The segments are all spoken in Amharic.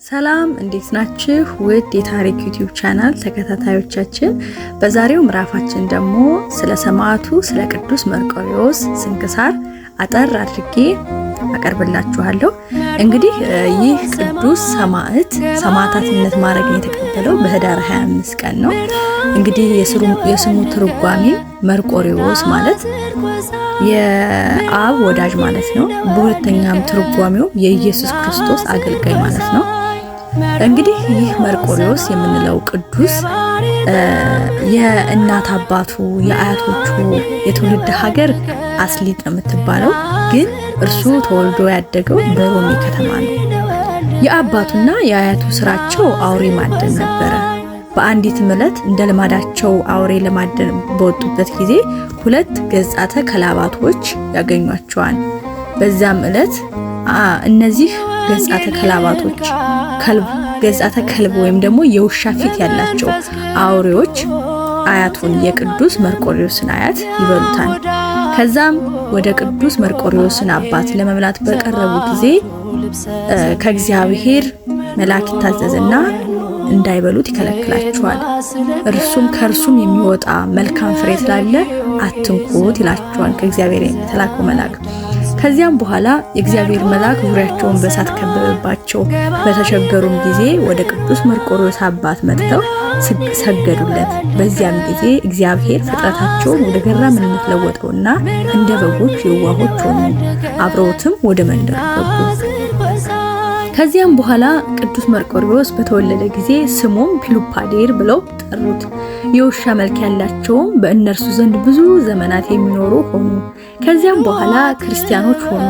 ሰላም እንዴት ናችሁ? ውድ የታሪክ ዩቲዩብ ቻናል ተከታታዮቻችን፣ በዛሬው ምዕራፋችን ደግሞ ስለ ሰማዕቱ ስለ ቅዱስ መርቆሬዎስ ስንክሳር አጠር አድርጌ አቀርብላችኋለሁ። እንግዲህ ይህ ቅዱስ ሰማዕታትነት ማዕረግን የተቀበለው በህዳር 25 ቀን ነው። እንግዲህ የስሙ ትርጓሜ መርቆሬዎስ ማለት የአብ ወዳጅ ማለት ነው። በሁለተኛም ትርጓሜው የኢየሱስ ክርስቶስ አገልጋይ ማለት ነው። እንግዲህ ይህ መርቆሬዎስ የምንለው ቅዱስ የእናት አባቱ የአያቶቹ የትውልድ ሀገር አስሊጥ ነው የምትባለው፣ ግን እርሱ ተወልዶ ያደገው በሮሜ ከተማ ነው። የአባቱና የአያቱ ስራቸው አውሬ ማደን ነበረ። በአንዲት ዕለት እንደ ልማዳቸው አውሬ ለማደን በወጡበት ጊዜ 2 ገጻተ ከላባቶች ያገኟቸዋል። በዛም ዕለት እነዚህ ገጻተ ከላባቶች ገጻተ ከልብ ወይም ደግሞ የውሻ ፊት ያላቸው አውሬዎች አያቱን የቅዱስ መርቆሬዎስን አያት ይበሉታል። ከዛም ወደ ቅዱስ መርቆሬዎስን አባት ለመብላት በቀረቡ ጊዜ ከእግዚአብሔር መልአክ ይታዘዝና እንዳይበሉት ይከለክላቸዋል። ከእርሱም የሚወጣ መልካም ፍሬ ስላለ አትንኩት ይላቸዋል ከእግዚአብሔር የተላከው መልአክ። ከዚያም በኋላ የእግዚአብሔር መልአክ ዙሪያቸውን በእሳት ከበበባቸው። በተቸገሩም ጊዜ ወደ ቅዱስ መርቆሬዎስ አባት መጥተው ሰገዱለት። በዚያም ጊዜ እግዚአብሔር ፍጥረታቸውን ወደ ገራምነት ለወጠውና እንደ በጎች የዋሆች ሆኑ። አብረውትም ወደ መንደር ገቡ። ከዚያም በኋላ ቅዱስ መርቆሬዎስ በተወለደ ጊዜ ስሙም ፒሉፓዴር ብለው ጠሩት። የውሻ መልክ ያላቸውም በእነርሱ ዘንድ ብዙ ዘመናት የሚኖሩ ሆኑ። ከዚያም በኋላ ክርስቲያኖች ሆኑ።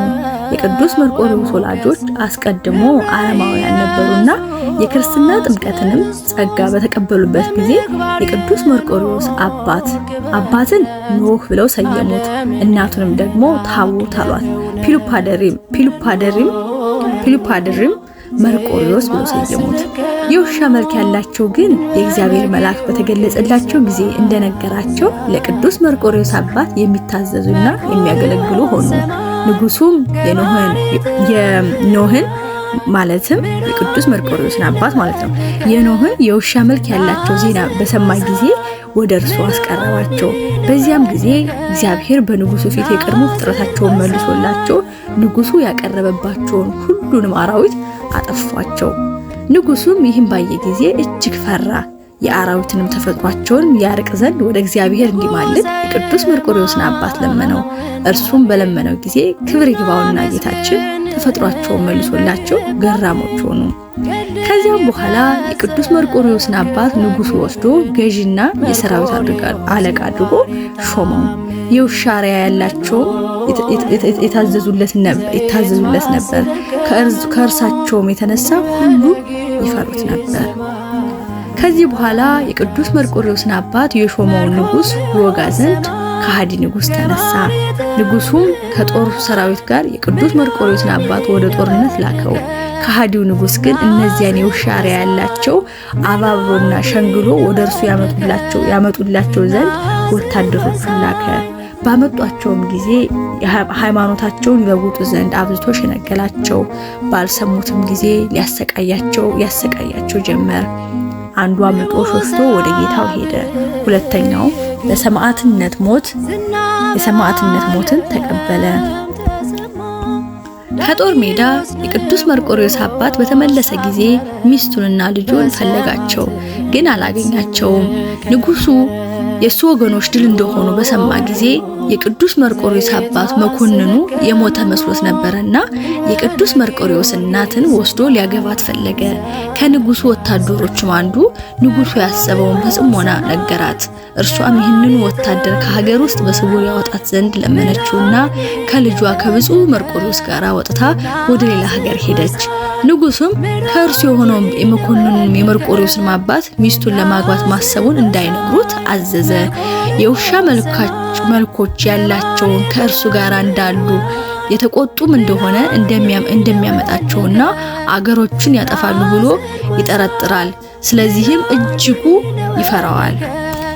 የቅዱስ መርቆሬዎስ ወላጆች አስቀድሞ አረማውያን ነበሩና የክርስትና ጥምቀትንም ጸጋ በተቀበሉበት ጊዜ የቅዱስ መርቆሬዎስ አባትን ኖህ ብለው ሰየሙት። እናቱንም ደግሞ ታቦት አሏት። ፒሉፓዴርም መርቆሬዎስ ብለው ሰየሙት። የውሻ መልክ ያላቸው ግን የእግዚአብሔር መልአክ በተገለጸላቸው ጊዜ እንደነገራቸው ለቅዱስ መርቆሬዎስ አባት የሚታዘዙና የሚያገለግሉ ሆኑ። ንጉሱም የኖህን ማለትም የቅዱስ መርቆሬዎስን አባት ማለት ነው የኖህን የውሻ መልክ ያላቸው ዜና በሰማ ጊዜ ወደ እርሱ አስቀረባቸው። በዚያም ጊዜ እግዚአብሔር በንጉሱ ፊት የቀድሞ ፍጥረታቸውን መልሶላቸው ንጉሱ ያቀረበባቸውን ሁሉንም አራዊት አጠፏቸው። ንጉሱም ይህን ባየ ጊዜ እጅግ ፈራ። የአራዊትንም ተፈጥሯቸውን ያርቅ ዘንድ ወደ እግዚአብሔር እንዲማልድ የቅዱስ መርቆሬዎስን አባት ለመነው። እርሱም በለመነው ጊዜ ክብር ይግባውና ጌታችን ተፈጥሯቸውን መልሶላቸው ገራሞች ሆኑ። ከዚያም በኋላ የቅዱስ መርቆሬዎስን አባት ንጉሱ ወስዶ ገዢና የሰራዊት አለቃ አድርጎ ሾመው። የውሻ አርያ ያላቸው የታዘዙለት ነበር። ከእርሳቸውም የተነሳ ሁሉ ይፈሩት ነበር። ከዚህ በኋላ የቅዱስ መርቆሬዎስን አባት የሾመውን ንጉስ ይወጋ ዘንድ ከሃዲ ንጉስ ተነሳ። ንጉሱም ከጦር ሰራዊት ጋር የቅዱስ መርቆሬዎስን አባት ወደ ጦርነት ላከው። ከሃዲው ንጉስ ግን እነዚያን የውሻ አርያ ያላቸው አባብሮና ሸንግሎ ወደ እርሱ ያመጡላቸው ዘንድ ወታደሮቹን ላከ። ባመጧቸውም ጊዜ ሃይማኖታቸውን ይለውጡ ዘንድ አብዝቶ ሸነገላቸው። ባልሰሙትም ጊዜ ያሰቃያቸው ጀመር። አንዱ አምልጦ ሸሽቶ ወደ ጌታው ሄደ። ሁለተኛው የሰማዕትነት ሞትን ተቀበለ። ከጦር ሜዳ የቅዱስ መርቆሬዎስ አባት በተመለሰ ጊዜ ሚስቱንና ልጁን ፈለጋቸው፣ ግን አላገኛቸውም። ንጉሱ የሱ ወገኖች ድል እንደሆኑ በሰማ ጊዜ የቅዱስ መርቆሬዎስ አባት መኮንኑ የሞተ መስሎት ነበርና የቅዱስ መርቆሬዎስ እናትን ወስዶ ሊያገባት ፈለገ። ከንጉሱ ወታደሮችም አንዱ ንጉሱ ያሰበውን በጽሞና ነገራት። እርሷም ይህንን ወታደር ከሀገር ውስጥ በስውር ያወጣት ዘንድ ለመነችውና ከልጇ ከብፁዕ መርቆሬዎስ ጋር ወጥታ ወደ ሌላ ሀገር ሄደች። ንጉሱም ከእርሱ የሆነው የመኮንኑን የመርቆሬዎስን አባት ሚስቱን ለማግባት ማሰቡን እንዳይነግሩት አዘዘ። የውሻ መልኮች ያላቸውን ከእርሱ ጋር እንዳሉ የተቆጡም እንደሆነ እንደሚያመጣቸውና አገሮችን ያጠፋሉ ብሎ ይጠረጥራል። ስለዚህም እጅጉ ይፈራዋል።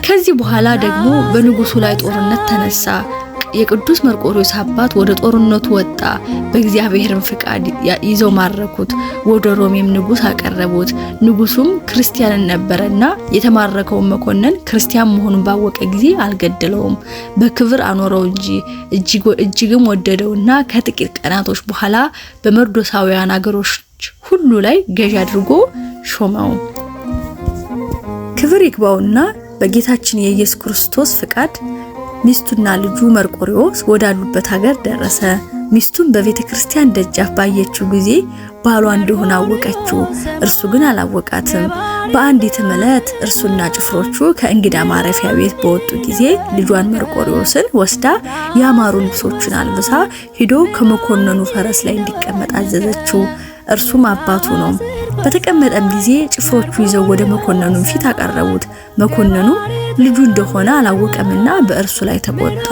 ከዚህ በኋላ ደግሞ በንጉሱ ላይ ጦርነት ተነሳ። የቅዱስ መርቆሬዎስ አባት ወደ ጦርነቱ ወጣ። በእግዚአብሔርም ፍቃድ ይዘው ማረኩት። ወደ ሮሜም ንጉስ አቀረቡት። ንጉሱም ክርስቲያን ነበርና የተማረከው መኮንን ክርስቲያን መሆኑን ባወቀ ጊዜ አልገደለውም፣ በክብር አኖረው እንጂ እጅግም ወደደውና ከጥቂት ቀናቶች በኋላ በመርዶሳውያን አገሮች ሁሉ ላይ ገዥ አድርጎ ሾመው። ክብር ይግባውና በጌታችን የኢየሱስ ክርስቶስ ፍቃድ ሚስቱና ልጁ መርቆሬዎስ ወዳሉበት ሀገር ደረሰ። ሚስቱን በቤተ ክርስቲያን ደጃፍ ባየችው ጊዜ ባሏ እንደሆነ አወቀችው፣ እርሱ ግን አላወቃትም። በአንዲት ዕለት እርሱና ጭፍሮቹ ከእንግዳ ማረፊያ ቤት በወጡ ጊዜ ልጇን መርቆሬዎስን ወስዳ ያማሩ ልብሶችን አልብሳ ሄዶ ከመኮንኑ ፈረስ ላይ እንዲቀመጥ አዘዘችው። እርሱም አባቱ ነው። በተቀመጠም ጊዜ ጭፍሮቹ ይዘው ወደ መኮንኑ ፊት አቀረቡት። መኮንኑ ልጁ እንደሆነ አላወቀምና በእርሱ ላይ ተቆጣ።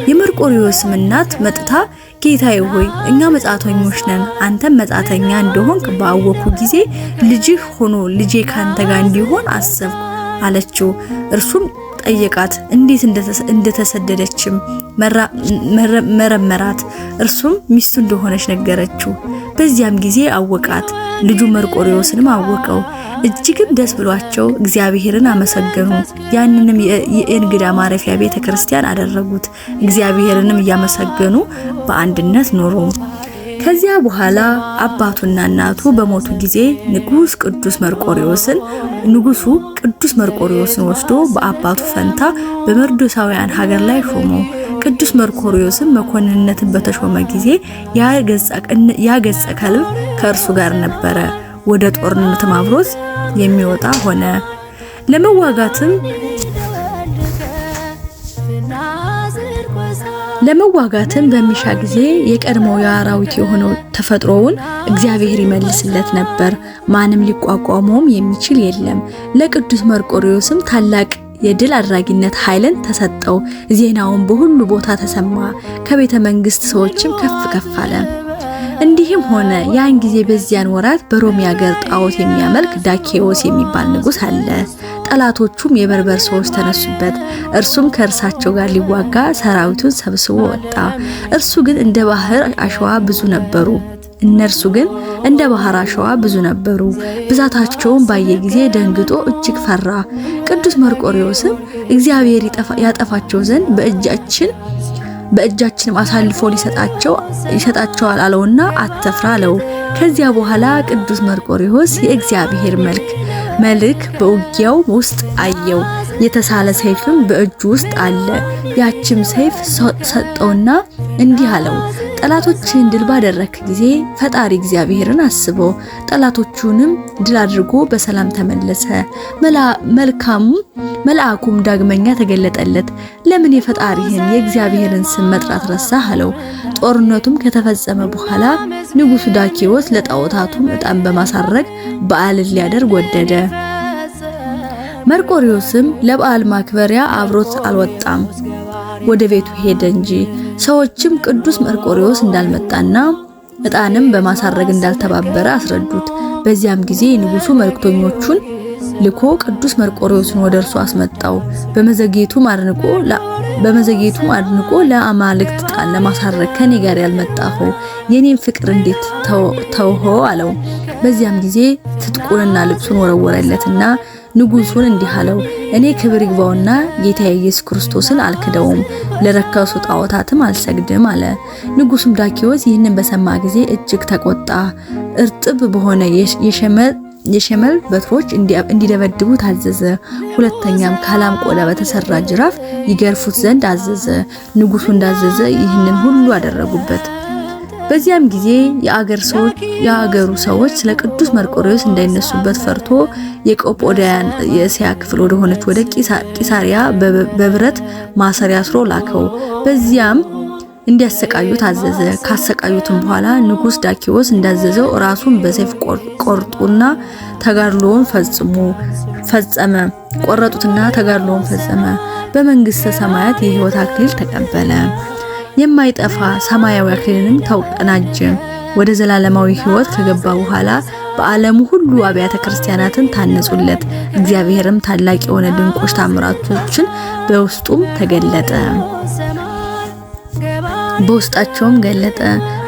የመርቆሬዎስም እናት መጥታ ጌታዬ ሆይ እኛ መጻተኞች ነን፣ አንተም መጻተኛ እንደሆንክ ባወኩ ጊዜ ልጅህ ሆኖ ልጄ ካንተ ጋር እንዲሆን አሰብኩ አለችው። እርሱም ጠየቃት፣ እንዴት እንደተሰደደችም መረመራት። እርሱም ሚስቱ እንደሆነች ነገረችው። በዚያም ጊዜ አወቃት፣ ልጁ መርቆሬዎስንም አወቀው። እጅግም ደስ ብሏቸው እግዚአብሔርን አመሰገኑ። ያንንም የእንግዳ ማረፊያ ቤተ ክርስቲያን አደረጉት። እግዚአብሔርንም እያመሰገኑ በአንድነት ኖሩ። ከዚያ በኋላ አባቱና እናቱ በሞቱ ጊዜ ንጉሱ ቅዱስ መርቆሬዎስን ወስዶ በአባቱ ፈንታ በመርዶሳውያን ሀገር ላይ ሾመው። ቅዱስ መርቆሬዎስም መኮንንነትን በተሾመ ጊዜ ያገጸ ከልብ ከእርሱ ጋር ነበረ። ወደ ጦርነትም አብሮት የሚወጣ ሆነ። ለመዋጋትም በሚሻ ጊዜ የቀድሞው የአራዊት የሆነው ተፈጥሮውን እግዚአብሔር ይመልስለት ነበር። ማንም ሊቋቋመውም የሚችል የለም። ለቅዱስ መርቆሬዎስም ታላቅ የድል አድራጊነት ኃይልን ተሰጠው። ዜናውን በሁሉ ቦታ ተሰማ። ከቤተ መንግስት ሰዎችም ከፍ አለ። እንዲህም ሆነ ያን ጊዜ በዚያን ወራት በሮም ሀገር ጣዖት የሚያመልክ ዳኬዎስ የሚባል ንጉስ አለ። ጠላቶቹም የበርበር ሰዎች ተነሱበት። እርሱም ከእርሳቸው ጋር ሊዋጋ ሰራዊቱን ሰብስቦ ወጣ። እነርሱ ግን እንደ ባህር አሸዋ ብዙ ነበሩ። ብዛታቸውን ባየ ጊዜ ደንግጦ እጅግ ፈራ። ቅዱስ መርቆሬዎስም እግዚአብሔር ያጠፋቸው ዘንድ በእጃችንም አሳልፎ ይሰጣቸዋል አለውና አትፍራ አለው። ከዚያ በኋላ ቅዱስ መርቆሬዎስ የእግዚአብሔር መልክ በውጊያው ውስጥ አየው። የተሳለ ሰይፍም በእጁ ውስጥ አለ። ያችም ሰይፍ ሰጠውና እንዲህ አለው፣ ጠላቶችን ድል ባደረክ ጊዜ ፈጣሪ እግዚአብሔርን አስበው። ጠላቶቹንም ድል አድርጎ በሰላም ተመለሰ። መልአኩም ዳግመኛ ተገለጠለት። ለምን የፈጣሪህን የእግዚአብሔርን ስም መጥራት ረሳህ አለው። ጦርነቱም ከተፈጸመ በኋላ ንጉሱ ዳኬዎስ ለጣዖታቱም ዕጣን በማሳረግ በዓልን ሊያደርግ ወደደ። መርቆሬዎስም ለበዓል ማክበሪያ አብሮት አልወጣም፣ ወደ ቤቱ ሄደ እንጂ። ሰዎችም ቅዱስ መርቆሬዎስ እንዳልመጣና ዕጣንም በማሳረግ እንዳልተባበረ አስረዱት። በዚያም ጊዜ ንጉሱ መልእክተኞቹን ልኮ ቅዱስ መርቆሬዎስን ወደ እርሱ አስመጣው። በመዘግየቱም አድንቆ ለአማልክት ዕጣን ለማሳረግ ከኔ ጋር ያልመጣኸው የኔን ፍቅር እንዴት ተውኸው አለው። በዚያም ጊዜ ትጥቁንና ልብሱን ወረወረለትና ንጉሱን እንዲህ አለው፣ እኔ ክብር ይግባውና ጌታ ኢየሱስ ክርስቶስን አልክደውም፣ ለረከሱ ጣዖታትም አልሰግድም አለ። ንጉሱም ዳኬዎስ ይህንን በሰማ ጊዜ እጅግ ተቆጣ። እርጥብ በሆነ የሸመል በትሮች እንዲደበድቡ ታዘዘ። ሁለተኛም ከላም ቆዳ በተሰራ ጅራፍ ይገርፉት ዘንድ አዘዘ። ንጉሱ እንዳዘዘ ይህንን ሁሉ አደረጉበት። በዚያም ጊዜ የአገሩ ሰዎች ስለ ቅዱስ መርቆሬዎስ እንዳይነሱበት ፈርቶ የቆጶዳያን የእስያ ክፍል ወደ ሆነች ወደ ቂሳሪያ በብረት ማሰሪያ አስሮ ላከው። በዚያም እንዲያሰቃዩት አዘዘ። ካሰቃዩትም በኋላ ንጉስ ዳኬዎስ እንዳዘዘው ራሱን በሰይፍ ቆረጡትና ተጋድሎውን ፈጸመ። በመንግስተ ሰማያት የሕይወት አክሊል ተቀበለ። የማይጠፋ ሰማያዊ አክሊልንም ተቀናጀ። ወደ ዘላለማዊ ሕይወት ከገባ በኋላ በዓለሙ ሁሉ አብያተ ክርስቲያናትን ታነጹለት። እግዚአብሔርም ታላቅ የሆነ ድንቆች ታምራቶችን በውስጡም ተገለጠ። በውስጣቸውም ገለጠ።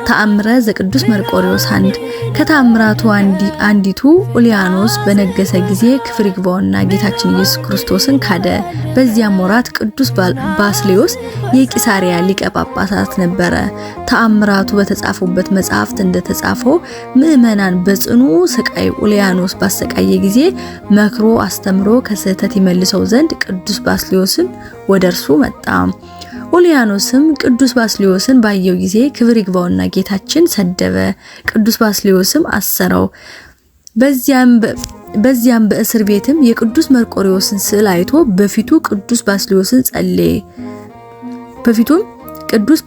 ተአምረ ዘቅዱስ መርቆሬዎስ 1 ከተአምራቱ አንዲቱ ኡልያኖስ በነገሰ ጊዜ ክብር ይግባውና ጌታችን ኢየሱስ ክርስቶስን ካደ። በዚያም ወራት ቅዱስ ባስልዮስ የቂሳሪያ ሊቀ ጳጳሳት ነበረ። ተአምራቱ በተጻፉበት መጽሐፍት እንደተጻፈው ምእመናን በጽኑ ስቃይ ኡልያኖስ ባሰቃየ ጊዜ መክሮ አስተምሮ ከስህተት ይመልሰው ዘንድ ቅዱስ ባስልዮስን ወደ እርሱ መጣ። ኡልያኖስም ቅዱስ ባስልዮስን ባየው ጊዜ ክብር ይግባውና ጌታችን ሰደበ። ቅዱስ ባስልዮስም አሰረው። በዚያም በእስር ቤትም የቅዱስ መርቆሬዎስን ስዕል አይቶ በፊቱ ቅዱስ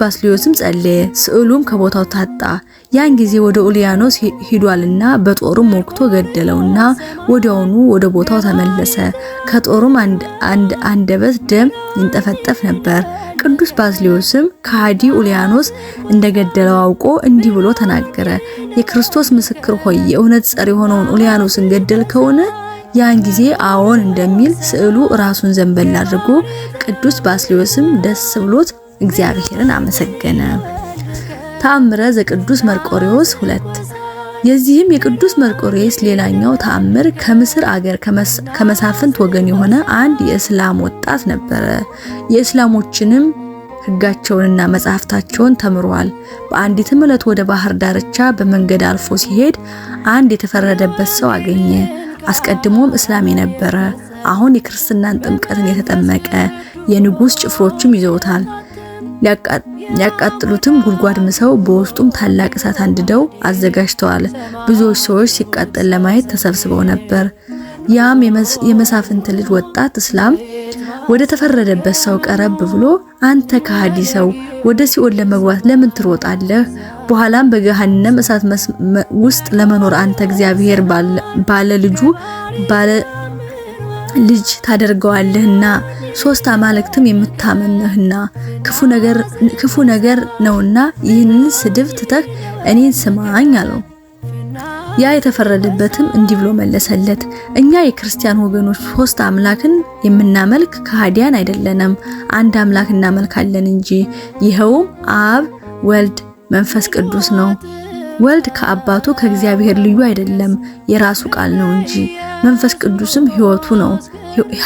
ባስልዮስም ጸለየ። ስዕሉም ከቦታው ታጣ። ያን ጊዜ ወደ ኡልያኖስ ሄዷልና በጦርም ወግቶ ገደለውና ወዲያውኑ ወደ ቦታው ተመለሰ። ከጦሩም አንደበት ደም ይንጠፈጠፍ ነበር። ቅዱስ ባስልዮስም ከሃዲ ኡልያኖስ እንደገደለው አውቆ እንዲህ ብሎ ተናገረ። የክርስቶስ ምስክር ሆይ የእውነት ጸር የሆነውን ኡልያኖስን ገደልከውን? ያን ጊዜ አዎን እንደሚል ስዕሉ ራሱን ዘንበል አድርጎ ቅዱስ ባስልዮስም ደስ ብሎት እግዚአብሔርን አመሰገነ። ተአምረ ዘቅዱስ መርቆሬዎስ 2 የዚህም የቅዱስ መርቆሬዎስ ሌላኛው ተአምር ከምስር አገር ከመሳፍንት ወገን የሆነ አንድ የእስላም ወጣት ነበረ። የእስላሞችንም ሕጋቸውንና መጻሕፍታቸውን ተምሯል። በአንዲትም ዕለት ወደ ባህር ዳርቻ በመንገድ አልፎ ሲሄድ አንድ የተፈረደበት ሰው አገኘ። አስቀድሞም እስላም የነበረ አሁን የክርስትናን ጥምቀትን የተጠመቀ የንጉስ ጭፍሮችም ይዘውታል። ያቃጥሉትም ጉድጓድ ምሰው በውስጡም ታላቅ እሳት አንድደው አዘጋጅተዋል። ብዙዎች ሰዎች ሲቃጠል ለማየት ተሰብስበው ነበር። ያም የመሳፍንት ልጅ ወጣት እስላም ወደ ተፈረደበት ሰው ቀረብ ብሎ አንተ ከሃዲ ሰው ወደ ሲኦል ለመግባት ለምን ትሮጣለህ? በኋላም በገሃነም እሳት ውስጥ ለመኖር አንተ እግዚአብሔር ባለ ልጅ ታደርገዋለህና 3 አማልክትም የምታመነህና ክፉ ነገር ነውና ይህንን ስድብ ትተህ እኔን ስማኝ አለው። ያ የተፈረደበትም እንዲህ ብሎ መለሰለት፣ እኛ የክርስቲያን ወገኖች 3 አምላክን የምናመልክ ከሃዲያን አይደለንም፣ አንድ አምላክ እናመልካለን እንጂ ይኸውም አብ ወልድ መንፈስ ቅዱስ ነው። ወልድ ከአባቱ ከእግዚአብሔር ልዩ አይደለም፣ የራሱ ቃል ነው እንጂ። መንፈስ ቅዱስም ሕይወቱ ነው።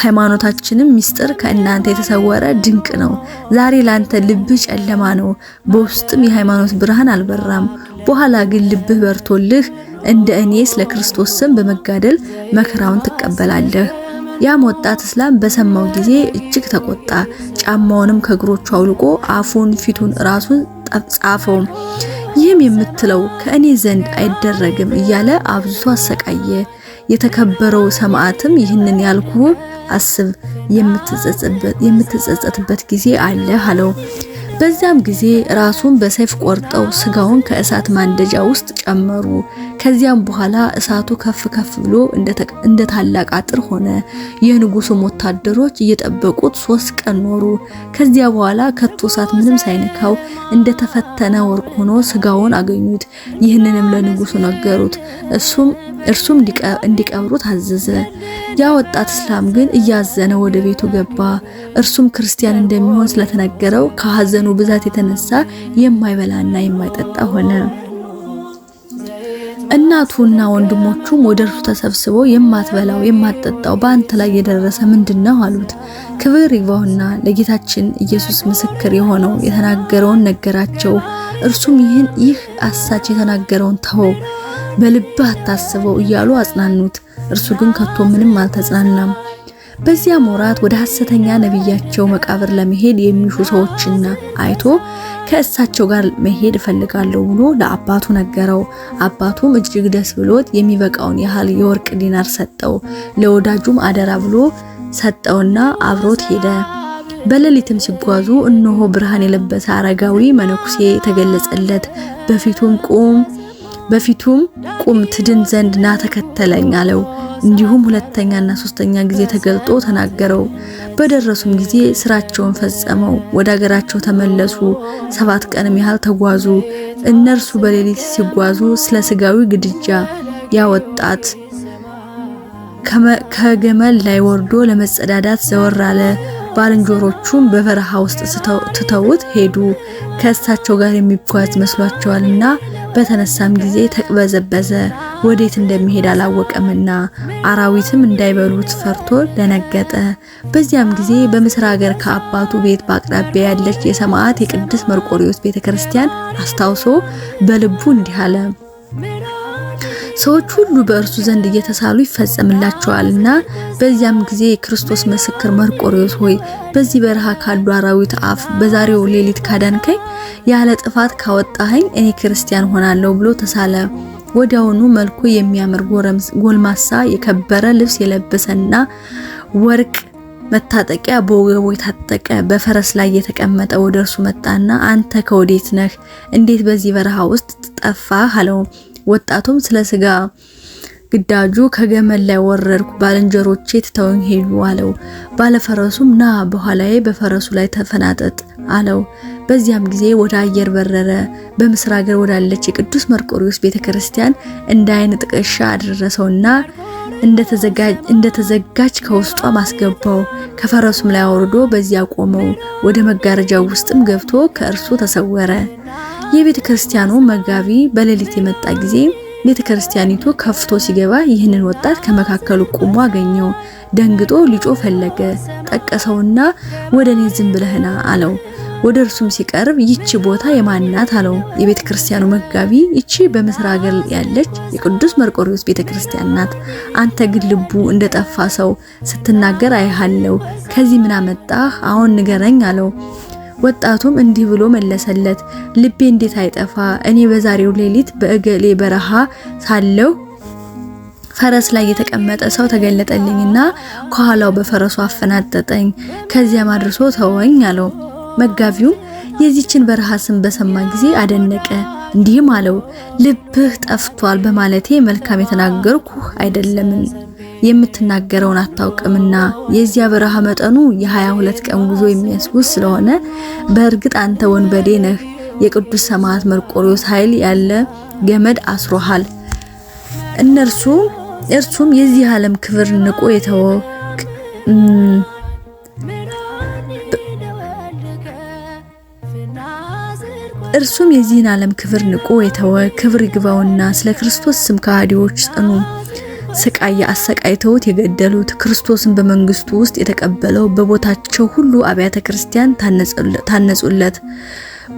ሃይማኖታችንም ምስጢር ከእናንተ የተሰወረ ድንቅ ነው። ዛሬ ላንተ ልብህ ጨለማ ነው፣ በውስጥም የሃይማኖት ብርሃን አልበራም። በኋላ ግን ልብህ በርቶልህ እንደ እኔ ስለ ክርስቶስ ስም በመጋደል መከራውን ትቀበላለህ። ያም ወጣት እስላም በሰማው ጊዜ እጅግ ተቆጣ። ጫማውንም ከእግሮቹ አውልቆ አፉን፣ ፊቱን፣ ራሱን ጻፈው። ይህም የምትለው ከእኔ ዘንድ አይደረግም እያለ አብዝቶ አሰቃየ። የተከበረው ሰማዕትም ይህንን ያልኩ አስብ፣ የምትጸጸትበት ጊዜ አለ አለው። በዛም ጊዜ ራሱን በሰይፍ ቆርጠው ስጋውን ከእሳት ማንደጃ ውስጥ ጨመሩ። ከዚያም በኋላ እሳቱ ከፍ ከፍ ብሎ እንደ ታላቅ አጥር ሆነ። የንጉሱም ወታደሮች እየጠበቁት 3 ቀን ኖሩ። ከዚያ በኋላ ከቶ እሳት ምንም ሳይነካው እንደተፈተነ ወርቅ ሆኖ ስጋውን አገኙት። ይህንንም ለንጉሱ ነገሩት። እርሱም እንዲቀብሩት አዘዘ። ያ ወጣት እስላም ግን እያዘነ ወደ ቤቱ ገባ። እርሱም ክርስቲያን እንደሚሆን ስለተነገረው ከሐዘኑ ብዛት የተነሳ የማይበላና የማይጠጣ ሆነ። እናቱና ወንድሞቹም ወደ እርሱ ተሰብስበው የማትበላው የማትጠጣው በአንተ ላይ የደረሰ ምንድነው አሉት። ክብር ይግባውና ለጌታችን ኢየሱስ ምስክር የሆነው የተናገረውን ነገራቸው። እርሱም ይህ አሳች የተናገረውን ተወው፣ በልብህ አታስበው እያሉ አጽናኑት። እርሱ ግን ከቶ ምንም አልተጽናናም። በዚያም ወራት ወደ ሐሰተኛ ነቢያቸው መቃብር ለመሄድ የሚሹ ሰዎችና አይቶ ከእሳቸው ጋር መሄድ እፈልጋለሁ ብሎ ለአባቱ ነገረው። አባቱም እጅግ ደስ ብሎት የሚበቃውን ያህል የወርቅ ዲናር ሰጠው። ለወዳጁም አደራ ብሎ ሰጠውና አብሮት ሄደ። በሌሊትም ሲጓዙ እነሆ ብርሃን የለበሰ አረጋዊ መነኩሴ ተገለጸለት። በፊቱም ቁም ትድን ዘንድ ና ተከተለኝ አለው። እንዲሁም 2ኛና 3ኛ ጊዜ ተገልጦ ተናገረው። በደረሱም ጊዜ ስራቸውን ፈጸመው፣ ወደ ሀገራቸው ተመለሱ። 7 ቀንም ያህል ተጓዙ። እነርሱ በሌሊት ሲጓዙ ስለ ስጋዊ ግድጃ ያወጣት ከገመል ላይ ወርዶ ለመጸዳዳት ዘወር አለ። ባልንጀሮቹም በበረሃ ውስጥ ትተውት ሄዱ። ከእሳቸው ጋር የሚጓዝ መስሏቸዋልና በተነሳም ጊዜ ተቅበዘበዘ፣ ወዴት እንደሚሄድ አላወቀምና አራዊትም እንዳይበሉት ፈርቶ ደነገጠ። በዚያም ጊዜ በምስር ሀገር ከአባቱ ቤት በአቅራቢያ ያለች የሰማዕት የቅዱስ መርቆሬዎስ ቤተክርስቲያን አስታውሶ በልቡ እንዲህ አለ። ሰዎች ሁሉ በእርሱ ዘንድ እየተሳሉ ይፈጸምላቸዋልና። በዚያም ጊዜ የክርስቶስ ምስክር መርቆሬዎስ ሆይ በዚህ በረሃ ካሉ አራዊት አፍ በዛሬው ሌሊት ካዳንከኝ፣ ያለ ጥፋት ካወጣኸኝ እኔ ክርስቲያን ሆናለሁ ብሎ ተሳለ። ወዲያውኑ መልኩ የሚያምር ጎልማሳ የከበረ ልብስ የለበሰና ወርቅ መታጠቂያ በወገቡ የታጠቀ በፈረስ ላይ የተቀመጠ ወደ እርሱ መጣና አንተ ከወዴት ነህ? እንዴት በዚህ በረሃ ውስጥ ጠፋህ? አለው። ወጣቱም ስለ ስጋ ግዳጁ ከገመል ላይ ወረድኩ፣ ባልንጀሮቼ ትተውኝ ሄዱ አለው። ባለፈረሱም ና በኋላዬ በፈረሱ ላይ ተፈናጠጥ አለው። በዚያም ጊዜ ወደ አየር በረረ። በምስር ሀገር ወዳለች የቅዱስ መርቆሬዎስ ቤተክርስቲያን እንደ ዓይን ጥቅሻ አደረሰውና እንደተዘጋጅ ከውስጧ ማስገባው። ከፈረሱም ላይ አውርዶ በዚያ ቆመው። ወደ መጋረጃው ውስጥም ገብቶ ከእርሱ ተሰወረ። የቤተክርስቲያኑ መጋቢ በሌሊት የመጣ ጊዜ ቤተክርስቲያኒቱ ከፍቶ ሲገባ ይህንን ወጣት ከመካከሉ ቆሞ አገኘው። ደንግጦ ሊጮ ፈለገ። ጠቀሰውና ወደኔ ዝም ብለህና አለው። ወደ እርሱም ሲቀርብ ይቺ ቦታ የማናት አለው። የቤተክርስቲያኑ መጋቢ ይቺ በምስር ሀገር ያለች የቅዱስ መርቆሬዎስ ቤተክርስቲያን ናት። አንተ ግን ልቡ እንደጠፋ ሰው ስትናገር አይሃለው። ከዚህ ምን አመጣህ? አሁን ንገረኝ አለው። ወጣቱም እንዲህ ብሎ መለሰለት፣ ልቤ እንዴት አይጠፋ? እኔ በዛሬው ሌሊት በእገሌ በረሃ ሳለሁ ፈረስ ላይ የተቀመጠ ሰው ተገለጠልኝና ከኋላው በፈረሱ አፈናጠጠኝ፣ ከዚያም አድርሶ ተወኝ አለው። መጋቢውም የዚችን በረሃ ስም በሰማ ጊዜ አደነቀ። እንዲህም አለው፣ ልብህ ጠፍቷል በማለቴ መልካም የተናገርኩህ አይደለምን? የምትናገረውን አታውቅምና የዚያ በረሃ መጠኑ የ22 ቀን ጉዞ የሚያስጉዝ ስለሆነ በእርግጥ አንተ ወንበዴ ነህ። የቅዱስ ሰማዕት መርቆሬዎስ ኃይል ያለ ገመድ አስሮሃል። እርሱም የዚህ ዓለም ክብር ንቆ የተወ እርሱም የዚህን ዓለም ክብር ንቆ የተወ ክብር ይግባውና ስለ ክርስቶስ ስም ከሃዲዎች ጽኑ ስቃይ አሰቃይተውት የገደሉት ክርስቶስን በመንግስቱ ውስጥ የተቀበለው በቦታቸው ሁሉ አብያተ ክርስቲያን ታነጹለት፣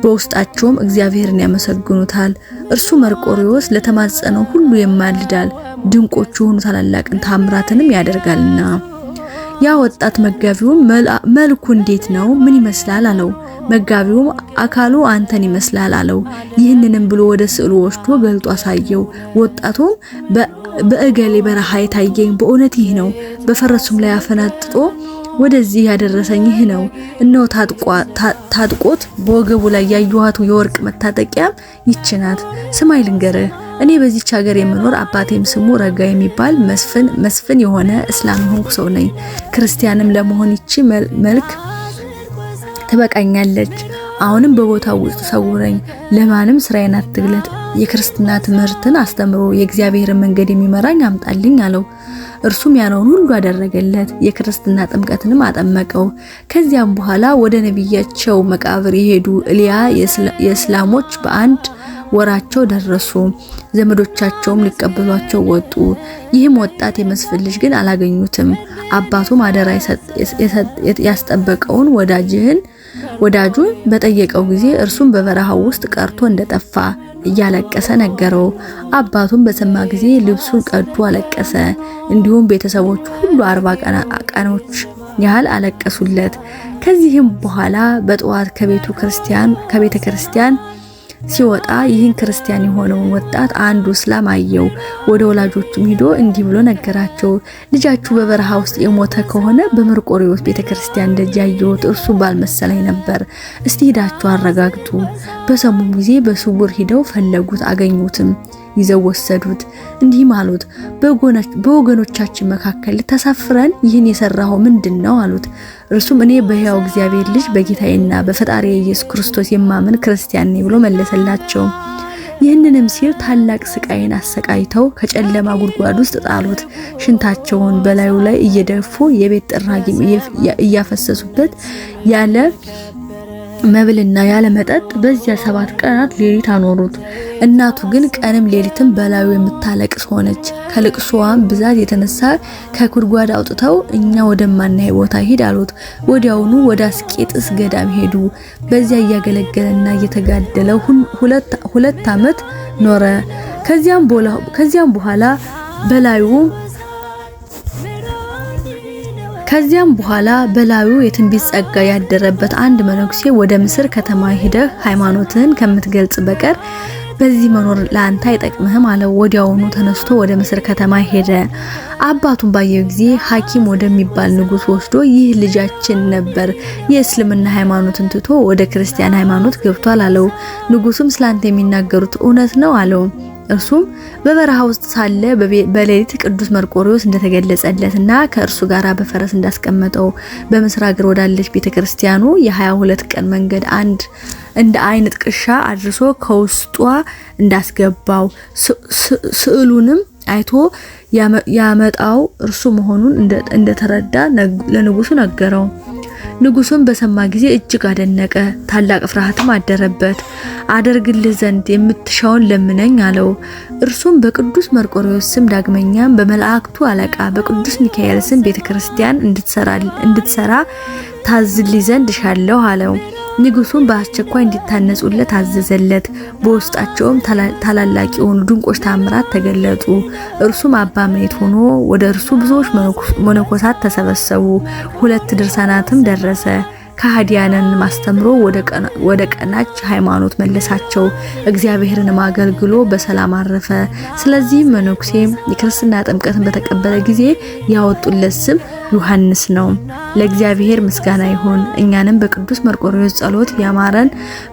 በውስጣቸውም እግዚአብሔርን ያመሰግኑታል። እርሱ መርቆሬዎስ ለተማጸነው ሁሉ ይማልዳል፣ ድንቆች የሆኑ ታላላቅን ታምራትንም ያደርጋልና። ያ ወጣት መጋቢውም መልኩ እንዴት ነው? ምን ይመስላል አለው። መጋቢውም አካሉ አንተን ይመስላል አለው። ይህንንም ብሎ ወደ ስዕሉ ወስዶ ገልጦ አሳየው። ወጣቱም በእገሌ በረሃ የታየኝ በእውነት ይህ ነው፣ በፈረሱም ላይ አፈናጥጦ ወደዚህ ያደረሰኝ ይህ ነው። እነሆ ታጥቆት በወገቡ ላይ ያየኋት የወርቅ መታጠቂያም ይች ናት። ስማይ ልንገርህ፣ እኔ በዚች ሀገር የምኖር አባቴም ስሙ ረጋ የሚባል መስፍን የሆነ እስላም ሆንኩ ሰው ነኝ። ክርስቲያንም ለመሆን ይቺ መልክ ትበቃኛለች። አሁንም በቦታው ውስጥ ሰውረኝ፣ ለማንም ስራዬን አትግለጥ። የክርስትና ትምህርትን አስተምሮ የእግዚአብሔርን መንገድ የሚመራኝ አምጣልኝ አለው። እርሱም ያነውን ሁሉ አደረገለት። የክርስትና ጥምቀትንም አጠመቀው። ከዚያም በኋላ ወደ ነቢያቸው መቃብር የሄዱ ኤልያ የእስላሞች በአንድ ወራቸው ደረሱ። ዘመዶቻቸውም ሊቀበሏቸው ወጡ። ይህም ወጣት የመስፍን ልጅ ግን አላገኙትም። አባቱም አደራ ያስጠበቀውን ወዳጁን በጠየቀው ጊዜ እርሱም በበረሃው ውስጥ ቀርቶ እንደጠፋ እያለቀሰ ነገረው። አባቱም በሰማ ጊዜ ልብሱን ቀዶ አለቀሰ። እንዲሁም ቤተሰቦቹ ሁሉ 40 ቀኖች ያህል አለቀሱለት። ከዚህም በኋላ በጠዋት ከቤተ ክርስቲያን ሲወጣ ይህን ክርስቲያን የሆነውን ወጣት አንዱ እስላም አየው። ወደ ወላጆቹም ሄዶ እንዲህ ብሎ ነገራቸው፣ ልጃችሁ በበረሃ ውስጥ የሞተ ከሆነ በመርቆሬዎስ ቤተክርስቲያን ደጅ ያየሁት እርሱ ባልመሰለኝ ነበር። እስቲ ሄዳችሁ አረጋግጡ። በሰሙም ጊዜ በስውር ሂደው ፈለጉት፣ አገኙትም፣ ይዘው ወሰዱት። እንዲህም አሉት፣ በወገኖቻችን መካከል ተሳፍረን ይህን የሰራው ምንድነው አሉት። እርሱም እኔ በሕያው እግዚአብሔር ልጅ በጌታዬና በፈጣሪ ኢየሱስ ክርስቶስ የማምን ክርስቲያን ነኝ ብሎ መለሰላቸው። ይህንንም ሲል ታላቅ ስቃይን አሰቃይተው ከጨለማ ጉድጓድ ውስጥ ጣሉት። ሽንታቸውን በላዩ ላይ እየደፉ የቤት ጥራጊም እያፈሰሱበት ያለ መብልና ያለ መጠጥ በዚያ 7 ቀናት ሌሊት አኖሩት። እናቱ ግን ቀንም ሌሊትም በላዩ የምታለቅስ ሆነች። ከልቅሶዋም ብዛት የተነሳ ከጉድጓድ አውጥተው እኛ ወደማናይ ቦታ ሂድ አሉት። ወዲያውኑ ወደ አስቄጥስ ገዳም ሄዱ። በዚያ እያገለገለና እየተጋደለ 2 ዓመት ኖረ። ከዚያም በኋላ በላዩ የትንቢት ጸጋ ያደረበት አንድ መነኩሴ ወደ ምስር ከተማ ሄደህ ሃይማኖትን ከምትገልጽ በቀር በዚህ መኖር ለአንተ አይጠቅምህም አለው። ወዲያውኑ ተነስቶ ወደ ምስር ከተማ ሄደ። አባቱን ባየው ጊዜ ሐኪም ወደሚባል ንጉስ ወስዶ ይህ ልጃችን ነበር፣ የእስልምና ሃይማኖትን ትቶ ወደ ክርስቲያን ሃይማኖት ገብቷል አለው። ንጉሱም ስላንተ የሚናገሩት እውነት ነው አለው። እርሱም በበረሃ ውስጥ ሳለ በሌሊት ቅዱስ መርቆሬዎስ እንደተገለጸለትና ከእርሱ ጋር በፈረስ እንዳስቀመጠው በምስራቅ ሀገር ወዳለች ቤተክርስቲያኑ የ22 ቀን መንገድ እንደ አይን ጥቅሻ አድርሶ ከውስጧ እንዳስገባው ስዕሉንም አይቶ ያመጣው እርሱ መሆኑን እንደተረዳ ለንጉሱ ነገረው። ንጉሱም በሰማ ጊዜ እጅግ አደነቀ፣ ታላቅ ፍርሃትም አደረበት። አደርግልህ ዘንድ የምትሻውን ለምነኝ አለው። እርሱም በቅዱስ መርቆሬዎስ ስም ዳግመኛም በመላእክቱ አለቃ በቅዱስ ሚካኤል ስም ቤተክርስቲያን እንድትሰራ ታዝልኝ ዘንድ ሻለሁ አለው። ንጉሱም በአስቸኳይ እንዲታነጹለት አዘዘለት። በውስጣቸውም ታላላቅ የሆኑ ድንቆች ታምራት ተገለጡ። እርሱም አባ ምኔት ሆኖ ወደ እርሱ ብዙዎች መነኮሳት ተሰበሰቡ። 2 ድርሳናትም ደረሰ። ከሃዲያንን ማስተምሮ ወደ ቀናች ሃይማኖት መለሳቸው። እግዚአብሔርን አገልግሎ በሰላም አረፈ። ስለዚህ መነኩሴ የክርስትና ጥምቀትን በተቀበለ ጊዜ ያወጡለት ስም ዮሐንስ ነው። ለእግዚአብሔር ምስጋና ይሁን። እኛንም በቅዱስ መርቆሬዎስ ጸሎት ያማረን፣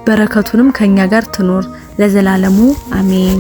በረከቱንም ከኛ ጋር ትኖር ለዘላለሙ አሜን።